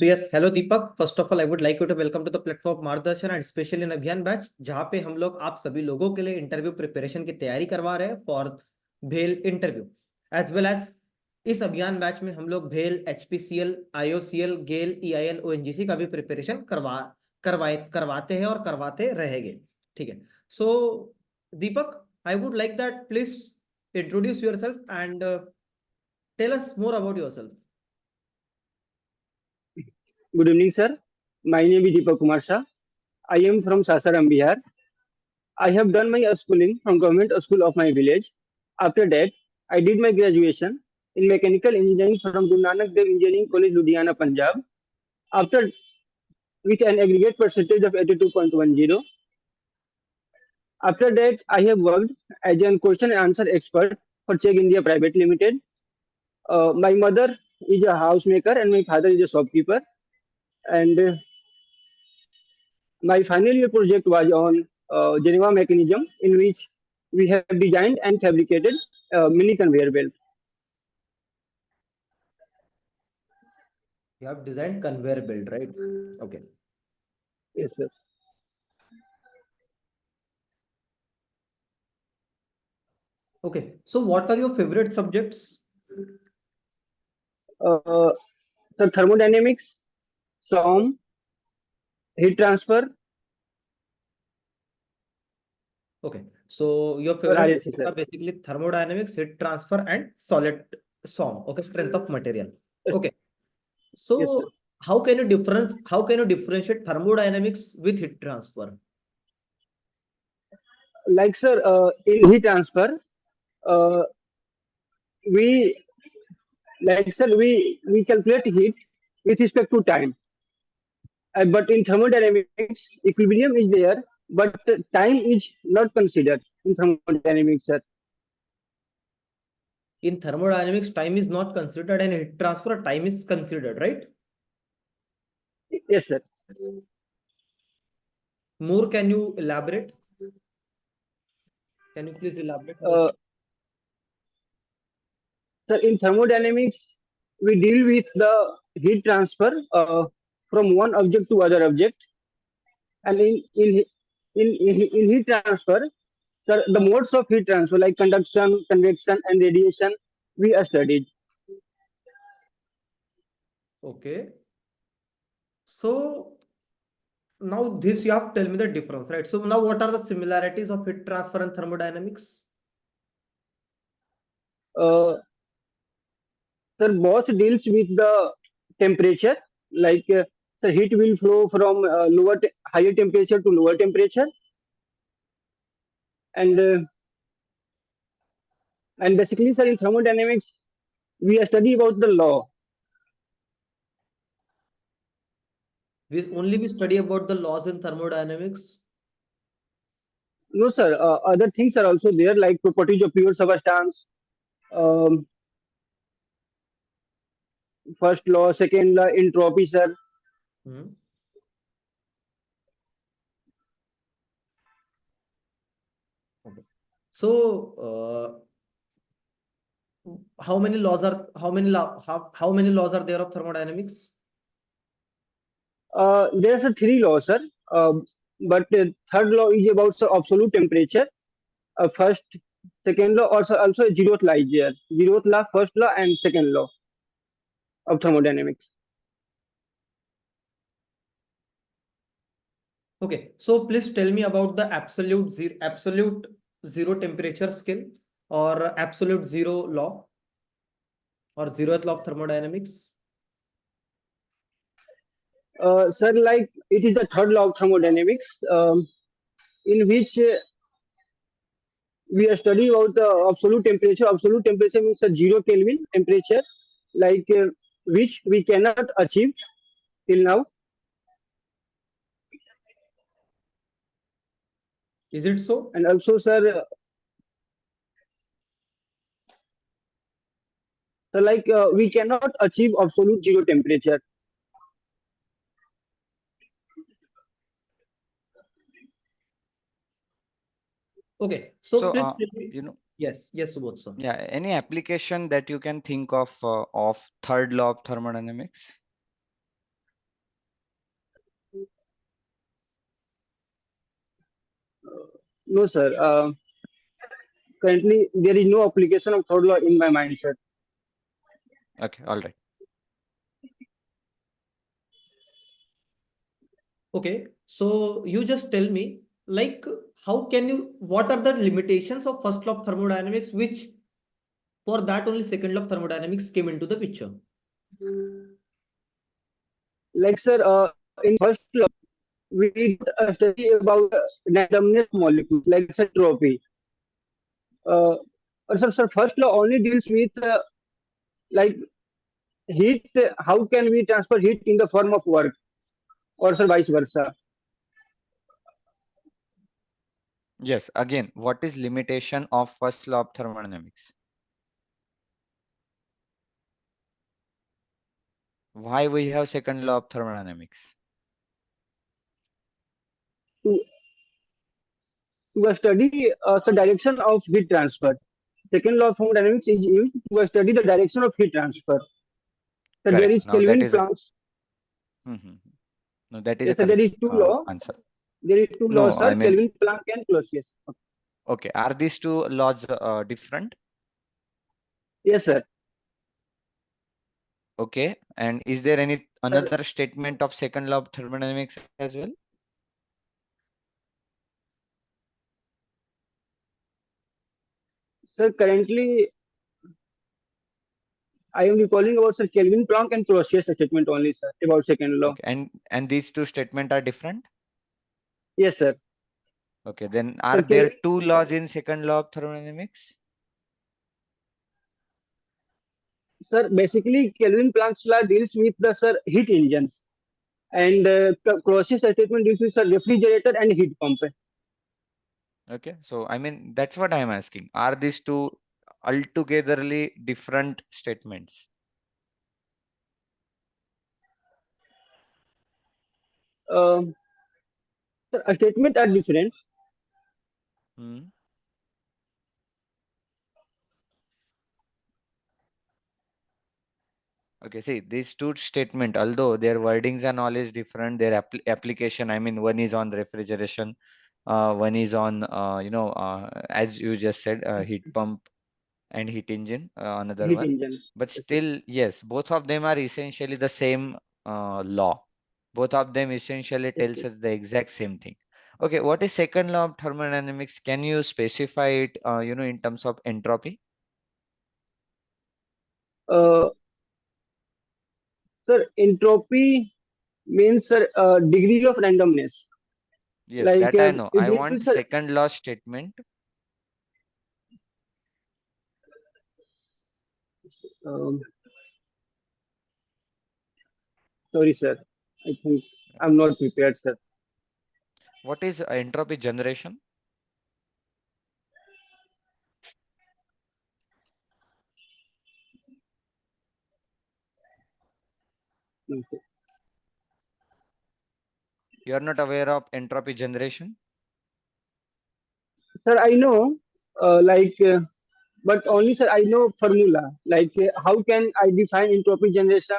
So yes, hello Deepak. First of all, I would like you to welcome to the platform MargDarshan and especially in Abhiyan batch, जहाँ पे हम लोग आप सभी लोगों के लिए इंटरव्यू प्रिपरेशन की तैयारी करवा रहे हैं फॉर भेल इंटरव्यू एज वेल एज इस अभियान बैच में हम लोग भेल HPCL IOCL गेल EIL ONGC का भी प्रिपरेशन करवाते हैं और करवाते रहेंगे. ठीक है. So Deepak, I would like that please introduce yourself and tell us more about yourself. Good evening, sir. My name is Deepak Kumar Shah. I am from Sasaram, Bihar. I have done my schooling from government school of my village. After that, I did my graduation in mechanical engineering from Guru Nanak Dev Engineering College, Ludhiana, Punjab. After with an aggregate percentage of 82.10. After that, I have worked as a question and answer expert for Check India Private Limited. My mother is a housemaker and my father is a shopkeeper. And my final year project was on Geneva mechanism, in which we have designed and fabricated mini conveyor belt. You have designed conveyor belt, right? Okay. Yes, sir. Okay. So what are your favorite subjects? So thermodynamics, SOM, heat transfer. Okay. So your favorite RSC, are basically thermodynamics, heat transfer, and solid SOM. Okay, strength of material. Yes. Okay. So Yes, how can you differentiate thermodynamics with heat transfer? like sir, in heat transfer, uh, we we calculate heat with respect to time. But in thermodynamics, equilibrium is there, but time is not considered in thermodynamics, sir. In thermodynamics, time is not considered, and heat transfer time is considered, right? Yes, sir. More, can you elaborate? Can you please elaborate? Sir, in thermodynamics, we deal with the heat transfer from one object to other object, and in heat transfer, sir, the modes of heat transfer like conduction, convection, and radiation we are studied. Okay. So now this you have to tell me the difference, right? So now what are the similarities of heat transfer and thermodynamics? Sir, both deals with the temperature, like the heat will flow from higher temperature to lower temperature, and basically, sir, in thermodynamics, we study about the law. We study about the laws in thermodynamics. No, sir. Other things are also there, like properties of pure substance. First law, second law, entropy, sir. Okay. So how many laws are there of thermodynamics? There's a three laws, sir. But the third law is about absolute temperature. First, second law, also zeroth law is there. Zeroth law, first law, and second law of thermodynamics. Okay, so please tell me about the absolute zero temperature skill or absolute zero law or zeroth law of thermodynamics. Sir, like it is the third law of thermodynamics, in which we are studying about the absolute temperature. Absolute temperature means a 0 Kelvin temperature, like which we cannot achieve till now. Is it so? And also, sir, like we cannot achieve absolute zero temperature. Okay, so you know, yes, Subodh sir. Yeah, any application that you can think of third law of thermodynamics? No, sir. Currently, there is no application of third law in my mind, sir. Okay, all right. Okay, so you just tell me, like, how can you, what are the limitations of first law of thermodynamics, which for that only second law of thermodynamics came into the picture? Like, sir, in first law, we did a study about randomness molecules, like entropy. Uh, sir, first law only deals with like heat. How can we transfer heat in the form of work, or sir, vice versa? Yes, again, what is limitation of first law of thermodynamics? Why we have second law of thermodynamics? To study the direction of heat transfer. Second law of thermodynamics is used to study the direction of heat transfer. So there Correct. is Now that Kelvin is a Planck's. no, that is a Yes, sir, there correct is two law. answer. There is two laws, No, sir. I mean, Kelvin Planck and Clausius. okay, are these two laws different? Yes, sir. Okay, and is there any Sir, another statement of second law of thermodynamics as well? sir, currently I am recalling about Sir Kelvin Planck and Clausius statement only, sir, about second law. Okay, and these two statements are different? Yes, sir. Okay, then Sir, are there Kelvin, two laws in second law of thermodynamics? sir, basically Kelvin Planck's law deals with the sir heat engines, and Clausius statement deals with sir refrigerator and heat pump. Okay, so I mean, that's what I am asking. Are these two altogetherly different statements? Um, sir, a statement are different. Hmm. Okay, see, these two statement, although their wordings and all is different, their application, I mean, one is on refrigeration, one is on, as you just said, heat pump and heat engine, another Heat one. engines. But Yes, sir. still, yes, both of them are essentially the same law. Both of them essentially Yes, tells sir. us the exact same thing. Okay, what is second law of thermodynamics? Can you specify it, in terms of entropy? Uh, sir, entropy means sir degree of randomness. Yes, Like that I know. it I deals with want sir. second law statement. Um, sorry, sir. I think I'm not prepared, sir. What is entropy generation? Okay. You are not aware of entropy generation? Sir, I know, but only sir, I know formula. Like, how can I define entropy generation?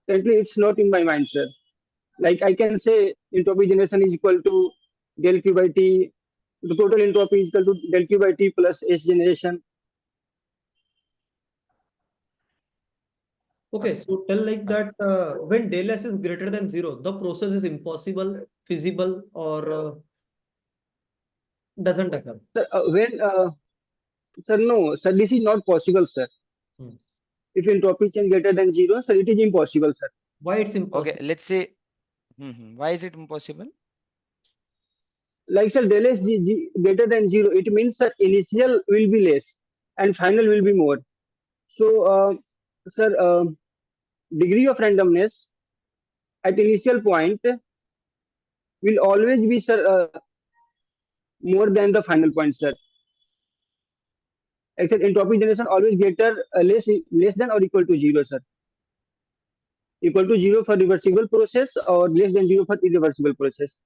Currently, it's not in my mind, sir. Like, I can say entropy generation is equal to del Q by T. The total entropy is equal to del Q by T plus S generation. Okay, Okay. so tell like Uh, that when del S is greater than zero, the process is impossible, feasible, or doesn't occur. Sir, sir, no, sir, this is not possible, sir. Hmm. If entropy change greater than zero, sir, it is impossible, sir. Why it's okay, impossible? let's say, why is it impossible? Like, sir, del S greater than zero, it means sir, initial will be less and final will be more. So, sir, degree of randomness at initial point will always be, sir, more than the final point, sir. Except entropy generation always greater, less than or equal to zero, sir. Equal to zero for reversible process or less than zero for irreversible process.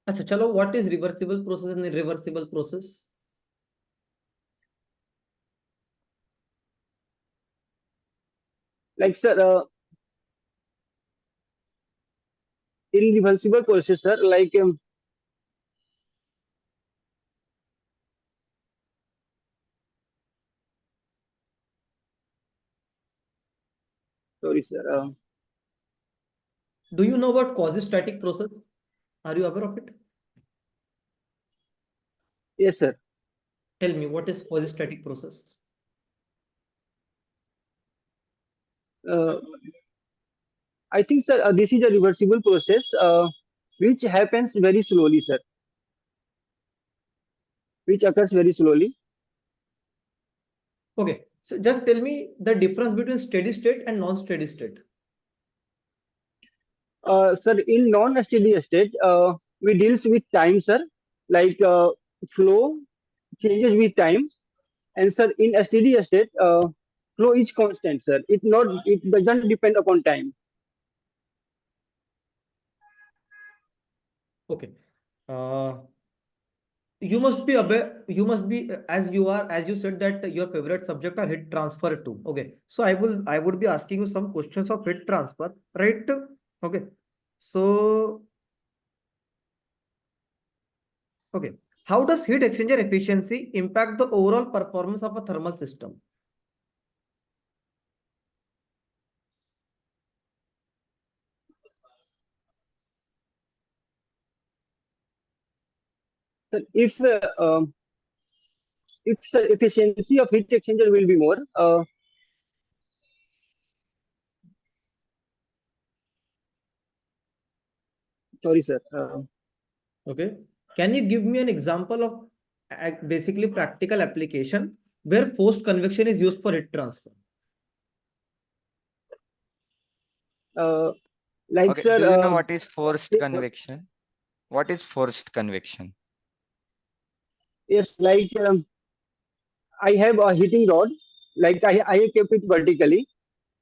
Acha, chalo, what is reversible process and irreversible process? Like, sir, irreversible process, sir, like Sorry, sir. Do you know about quasi-static process? Are you aware of it? Yes, sir. Tell me, what is quasi-static process? I think, sir, this is a reversible process which happens very slowly, sir. Which occurs very slowly. Okay, so just tell me the difference between steady state and non-steady state. Sir, in non-steady state, we deals with time, sir. Like flow changes with time, and sir, in a steady state, flow is constant, sir. It doesn't depend upon time. Okay. You must be aware, you must be as you said that your favorite subject are heat transfer too. Okay. So I would be asking you some questions of heat transfer, right? Okay. So, okay. How does heat exchanger efficiency impact the overall performance of a thermal system? Sir, if the efficiency of heat exchanger will be more, sorry, sir. Okay. Can you give me an example of basically practical application where forced convection is used for heat transfer? Like, Okay, sir, do you know what is forced convection? What is forced convection? yes, like I have a heating rod, like I have kept it vertically.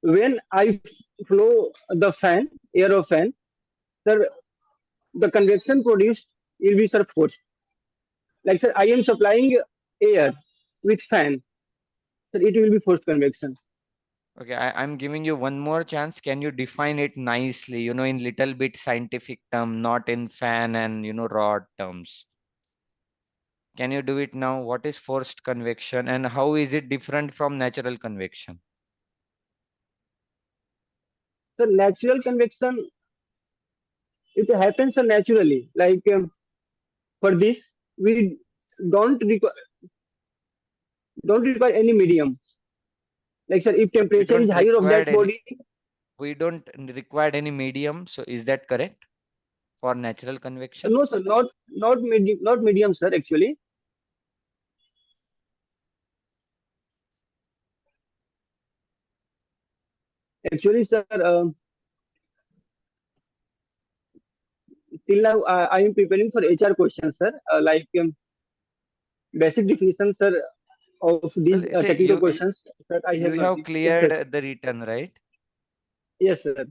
When I flow the fan, air of fan, sir, the convection produced will be, sir, forced. Like, sir, I am supplying air with fan, sir, it will be forced convection. Okay, I'm giving you one more chance. Can you define it nicely, in little bit scientific term, not in fan and, rod terms? Can you do it now? What is forced convection and how is it different from natural convection? So natural convection, it happens naturally. Like for this, we don't require any medium. Like, sir, if We temperature is don't higher of require that any body, we don't require any medium. So is that correct for natural convection? no, sir, not medium, sir. Actually, sir, till now I am preparing for HR questions, sir. Like basic definition, sir, of Well, these say technical questions that I you have not. have Yes, sir. cleared the written, right? Yes, sir.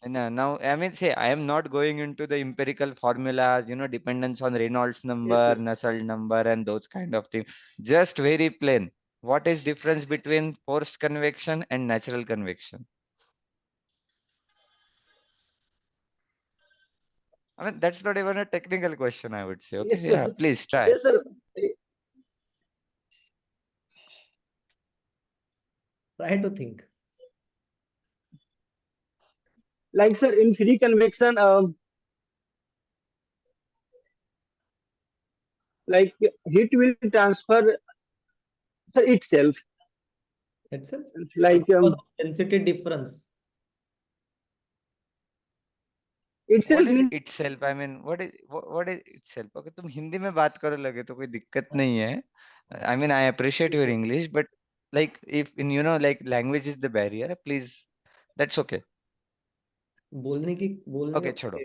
And now, I mean, say, I am not going into the empirical formulas, dependence on Reynolds Yes, number, sir. Nusselt number, and those kind of things. Just very plain. What is difference between forced convection and natural convection? I mean, that's not even a technical question, I would say. Okay, Yes, sir. yeah, please try. Yes, sir. Try to think. Like, sir, in free convection, like heat will transfer, sir, itself. Itself. Like Because of density difference. What itself is means, itself? I mean, what is itself? Okay, तुम हिंदी में बात करो लगे तो कोई दिक्कत नहीं है. I mean, I appreciate your English, but like if in like language is the barrier, please, that's okay. बोलने Okay, का छोड़ो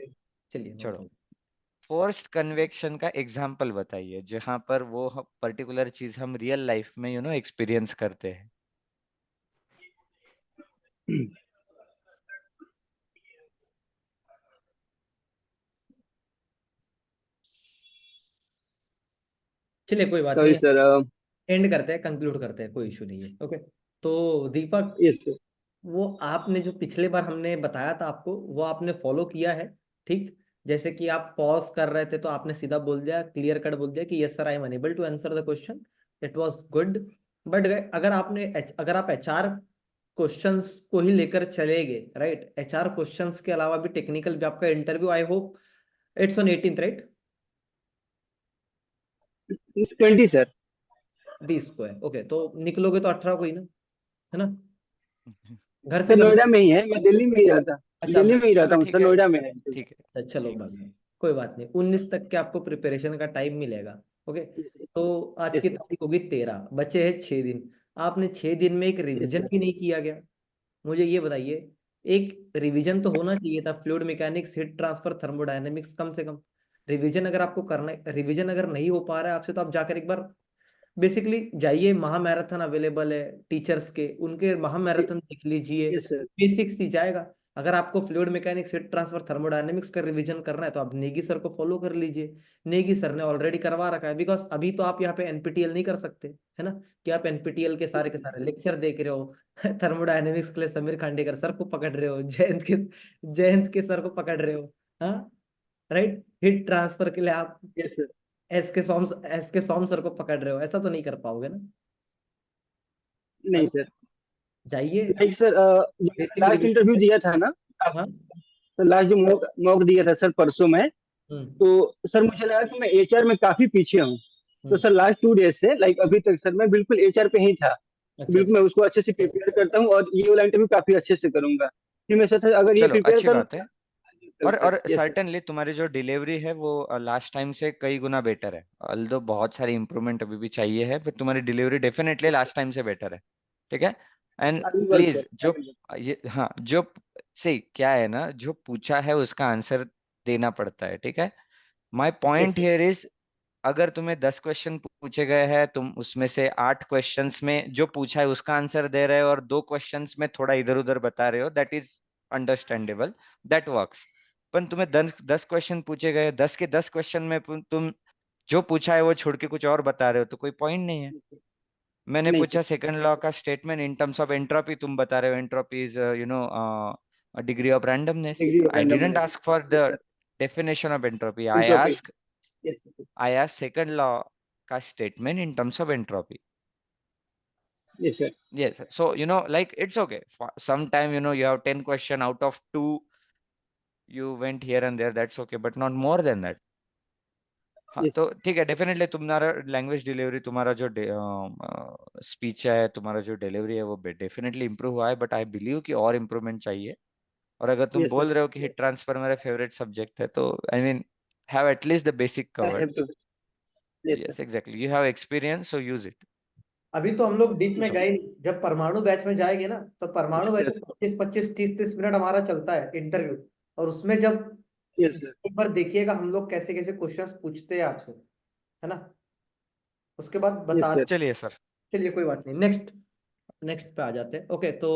चलिए, नो छोड़ो. प्रॉब्लम. फोर्स्ड कन्वेक्शन का एग्जाम्पल बताइए जहां पर वो पर्टिकुलर चीज हम रियल लाइफ में एक्सपीरियंस करते हैं. चलिए, कोई बात sorry, नहीं. sir. एंड करते हैं, कंक्लूड करते हैं, कोई इशू नहीं है. ओके. तो दीपक, Yes, sir. वो आपने जो पिछले बार हमने बताया था आपको, वो आपने फॉलो किया है. ठीक. जैसे कि आप पॉज कर रहे थे तो आपने सीधा बोल दिया, क्लियर कट बोल दिया कि yes sir, I am unable to answer the question. It was good. But अगर आप एचआर क्वेश्चंस को ही लेकर चलेंगे, राइट? एचआर क्वेश्चंस के अलावा भी टेक्निकल भी आपका interview, I hope it's on 18th, right? 20 sir. 20 को है, ओके। तो निकलोगे तो 18 को ही ना, है ना? घर से सर कर, नोएडा में ही है, मैं दिल्ली में ही रहता, अच्छा दिल्ली में ही रहता चलो हूँ ठीक सर, है, नोएडा में है। ठीक है, चलो ठीक है। बढ़िया, कोई बात नहीं। 19 तक के आपको प्रिपरेशन का टाइम मिलेगा, ओके। तो आज की यस सर। तारीख होगी 13, बचे हैं 6 दिन। आपने 6 दिन में एक यस रिवीजन सर। भी नहीं किया गया। मुझे ये बताइए, एक रिवीजन तो होना चाहिए था, fluid mechanics, heat transfer, thermodynamics, कम से कम रिवीजन अगर आपको करना है। रिवीजन अगर नहीं हो पा रहा है आपसे, तो आप जाकर एक बार बेसिकली जाइए, महामैराथन अवेलेबल है टीचर्स के, उनके महामैराथन देख लीजिए, यस सर। बेसिक्स ही जाएगा। अगर आपको fluid mechanics, heat transfer, thermodynamics का रिवीजन करना है, तो आप नेगी सर को फॉलो कर लीजिए। नेगी सर ने ऑलरेडी करवा रखा है, बिकॉज अभी तो आप यहाँ पे एनपीटीएल नहीं कर सकते, है ना? कि आप एनपीटीएल के सारे लेक्चर देख रहे हो, थर्मोडायनेमिक्स के लिए समीर खांडेकर सर को पकड़ रहे हो, जयंत के सर को पकड़ रहे हो, हाँ, राइट? हीट ट्रांसफर के लिए आप यस सर। एस के सॉम सर को पकड़ रहे हो, ऐसा तो नहीं कर पाओगे ना? नहीं अभी सर। जाइए, लाइक सर, जो बेसिक लास्ट रिवीजन इंटरव्यू करिए। दिया था ना, हाँ। तो लास्ट जो मॉक मॉक दिया था सर परसों में, हम्म। तो सर मुझे लगा कि मैं एचआर में काफी पीछे हूँ। तो हम्म। सर लास्ट 2 डेज से लाइक अभी तक सर मैं बिल्कुल एचआर पे ही था। अच्छा, बिल्कुल अच्छा। मैं उसको अच्छे से प्रिपेयर करता हूँ, और ये वाला इंटरव्यू काफी अच्छे से करूंगा। फिर मैं सोचा अगर ये चलो प्रिपेयर अच्छी बात है। करूंगा सर। और यस सर। सर्टेनली तुम्हारी जो डिलीवरी है वो लास्ट टाइम से कई गुना बेटर है, अल्दो बहुत सारी इंप्रूवमेंट अभी भी चाहिए है, पर तुम्हारी डिलीवरी डेफिनेटली लास्ट टाइम से बेटर है, ठीक है। And I will work please sir, I जो विल ये हाँ जो सही क्या है ना, जो पूछा है उसका आंसर देना पड़ता है, ठीक है। My work. Yes point sir. Here is, अगर तुम्हें 10 क्वेश्चन पूछे गए हैं, तुम उसमें से 8 क्वेश्चंस में जो पूछा है उसका आंसर दे रहे हो और 2 क्वेश्चंस में थोड़ा इधर उधर बता रहे हो, that is understandable, that works. पर तुम्हें 10 क्वेश्चन पूछे गए, 10 के 10 क्वेश्चन में तुम जो पूछा है वो छोड़ के कुछ और बता रहे हो, तो कोई पॉइंट नहीं है। मैंने नहीं पूछा सर। सेकंड लॉ का statement in terms of entropy, तुम बता रहे हो entropy is degree of randomness. Degree of I didn't randomness. Ask for yes the sir. definition of entropy. Entropy. Yes sir. I asked second law का statement in terms of entropy. Yes sir. Yes. So, like it's okay. For sometime, you have 10 question out of 2, you went here and there, that's okay, but not more than that. हाँ, yes तो ठीक है, definitely तुम्हारा language delivery, तुम्हारा जो speech है, तुम्हारा जो डिलीवरी है वो डेफिनेटली इंप्रूव हुआ है, बट आई बिलीव कि और इम्प्रूवमेंट चाहिए। और अगर तुम यस सर। बोल रहे हो कि हीट ट्रांसफर मेरा फेवरेट सब्जेक्ट है, तो I mean have at least the basic I covered. Have to. Yes sir. Yes exactly, you have experience, so use it. अभी तो हम लोग डीप में यस गए नहीं। जब परमाणु बैच में जाएंगे ना, तो परमाणु बैच सर। में 25, 25, 30, 30 मिनट हमारा चलता है इंटरव्यू। और उसमें जब यस सर। एक बार देखिएगा हम लोग कैसे कैसे क्वेश्चंस पूछते हैं आपसे, है ना? उसके बाद यस बता, सर। चलिए सर। चलिए कोई बात नहीं, नेक्स्ट नेक्स्ट पे आ जाते हैं, ओके। तो